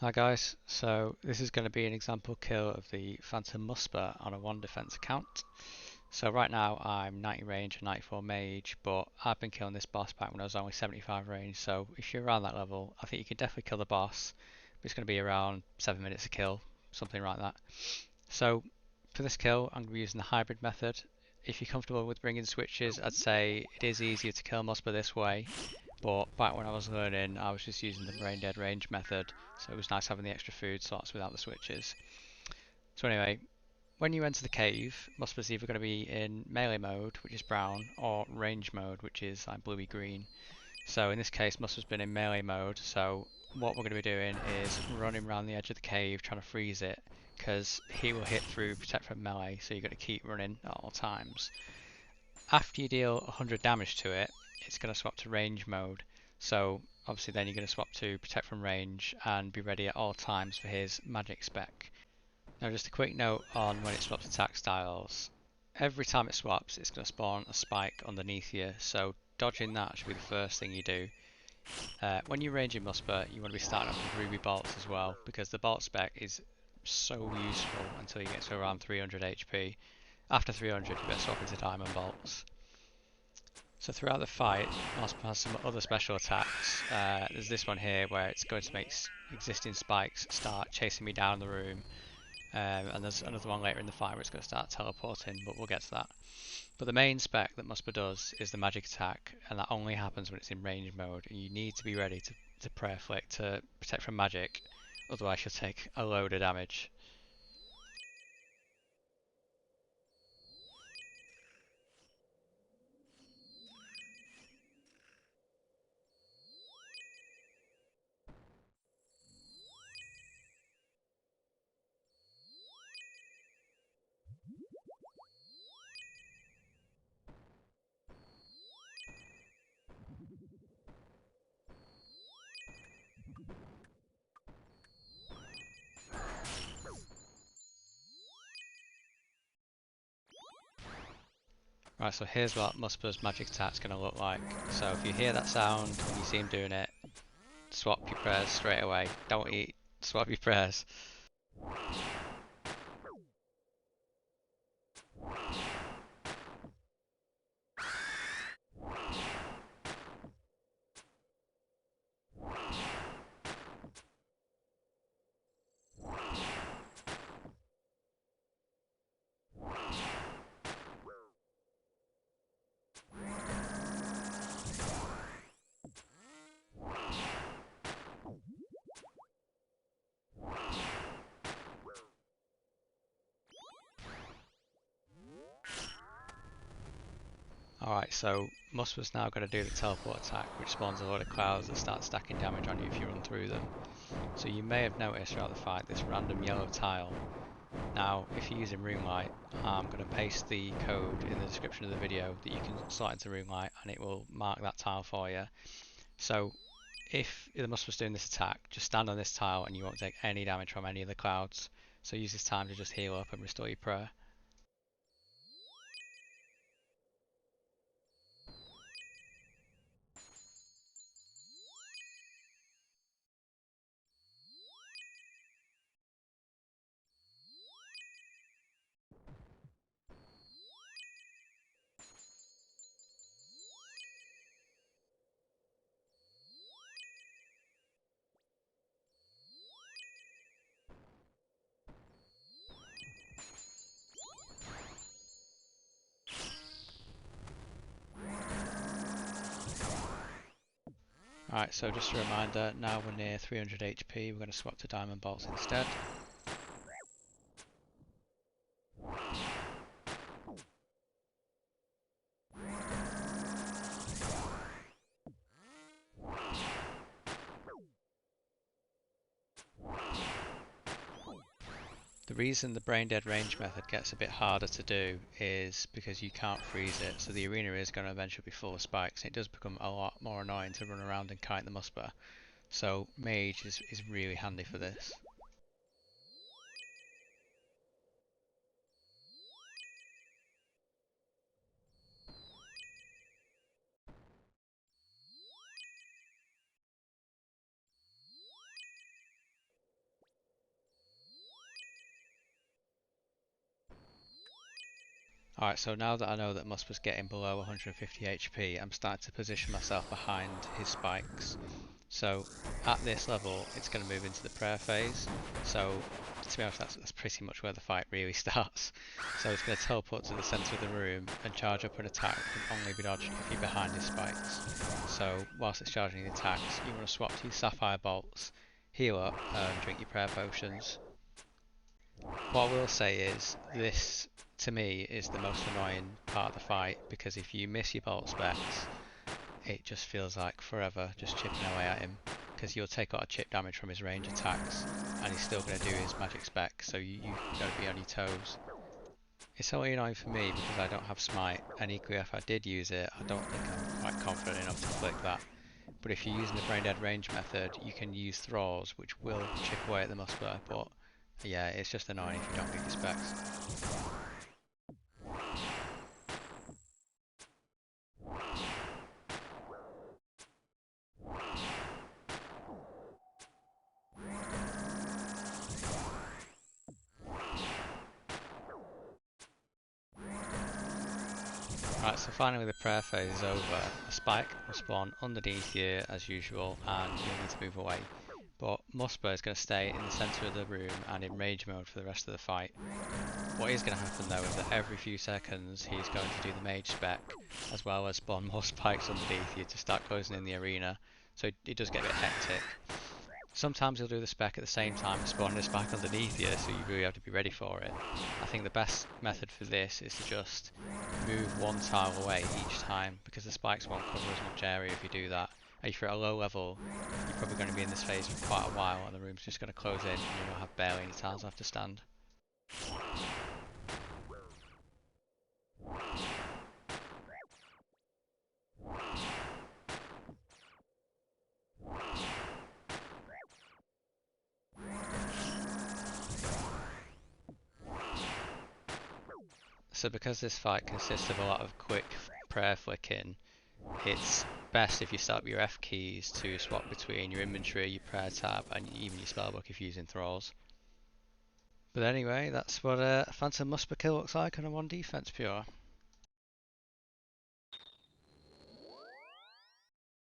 Hi guys, so this is going to be an example kill of the Phanton Muspah on a 1 defense account. So right now I'm 90 range and 94 mage, but I've been killing this boss back when I was only 75 range, so if you're around that level I think you can definitely kill the boss, but it's going to be around 7 minutes a kill, something like that. So for this kill I'm going to be using the hybrid method. If you're comfortable with bringing switches, I'd say it is easier to kill Muspah this way. But back when I was learning, I was just using the brain dead range method, so it was nice having the extra food slots without the switches. So anyway, when you enter the cave, Muspah's either going to be in melee mode, which is brown, or range mode, which is like bluey green. So in this case, Muspah's been in melee mode, so what we're going to be doing is running around the edge of the cave trying to freeze it, because he will hit through protect from melee, so you've got to keep running at all times. After you deal 100 damage to it, it's going to swap to range mode. So obviously then you're going to swap to protect from range and be ready at all times for his magic spec. Now just a quick note on when it swaps attack styles. Every time it swaps, it's going to spawn a spike underneath you, so dodging that should be the first thing you do. When you're ranging Muspah, you want to be starting off with ruby bolts as well, because the bolt spec is so useful until you get to around 300 HP. After 300 you better swap into diamond bolts. So throughout the fight, Muspah has some other special attacks. There's this one here where it's going to make existing spikes start chasing me down the room. And there's another one later in the fight where it's going to start teleporting, but we'll get to that. But the main spec that Muspah does is the magic attack, and that only happens when it's in range mode. And you need to be ready to prayer flick to protect from magic, otherwise you'll take a load of damage. Right, so here's what Muspah's magic attack's going to look like. So if you hear that sound and you see him doing it, swap your prayers straight away. Don't eat, swap your prayers. Alright, so Muspah's now going to do the teleport attack, which spawns a load of clouds that start stacking damage on you if you run through them. So you may have noticed throughout the fight this random yellow tile. Now, if you're using Runelite, I'm going to paste the code in the description of the video that you can slot into Runelite and it will mark that tile for you. So if the Muspah's doing this attack, just stand on this tile and you won't take any damage from any of the clouds. So use this time to just heal up and restore your prayer. Alright, so just a reminder, now we're near 300 HP, we're going to swap to diamond bolts instead. The reason the brain dead range method gets a bit harder to do is because you can't freeze it, so the arena is going to eventually be full of spikes. It does become a lot more annoying to run around and kite the Muspah, so mage is really handy for this. Alright, so now that I know that Muspah's getting below 150 HP, I'm starting to position myself behind his spikes. So at this level, it's going to move into the prayer phase. So to be honest, that's pretty much where the fight really starts. So it's going to teleport to the centre of the room and charge up an attack that can only be dodged if you're behind his spikes. So whilst it's charging the attacks, you want to swap to your sapphire bolts, heal up and drink your prayer potions. What I will say is this, to me, is the most annoying part of the fight, because if you miss your bolt specs, it just feels like forever just chipping away at him, because you'll take a lot of chip damage from his range attacks and he's still going to do his magic spec, so you've got to be on your toes. It's only annoying for me because I don't have smite, and equally if I did use it, I don't think I'm quite confident enough to flick that. But if you're using the brain dead range method, you can use thralls, which will chip away at the Muspah, but yeah, it's just annoying if you don't read your specs. Right, so finally the prayer phase is over. A spike will spawn underneath you as usual and you'll need to move away. But Muspah is going to stay in the centre of the room and in rage mode for the rest of the fight. What is going to happen though is that every few seconds he's going to do the mage spec as well as spawn more spikes underneath you to start closing in the arena, so it does get a bit hectic. Sometimes he'll do the spec at the same time as spawning a spike underneath you, so you really have to be ready for it. I think the best method for this is to just move one tile away each time, because the spikes won't cover as much area if you do that. And if you're at a low level, you're probably going to be in this phase for quite a while and the room's just going to close in and you'll have barely any tiles left to stand. So because this fight consists of a lot of quick prayer flicking, it's best if you start with your F keys to swap between your inventory, your prayer tab and even your spellbook if you're using thralls. But anyway, that's what a Phantom Muspah kill looks like on a 1 defense pure.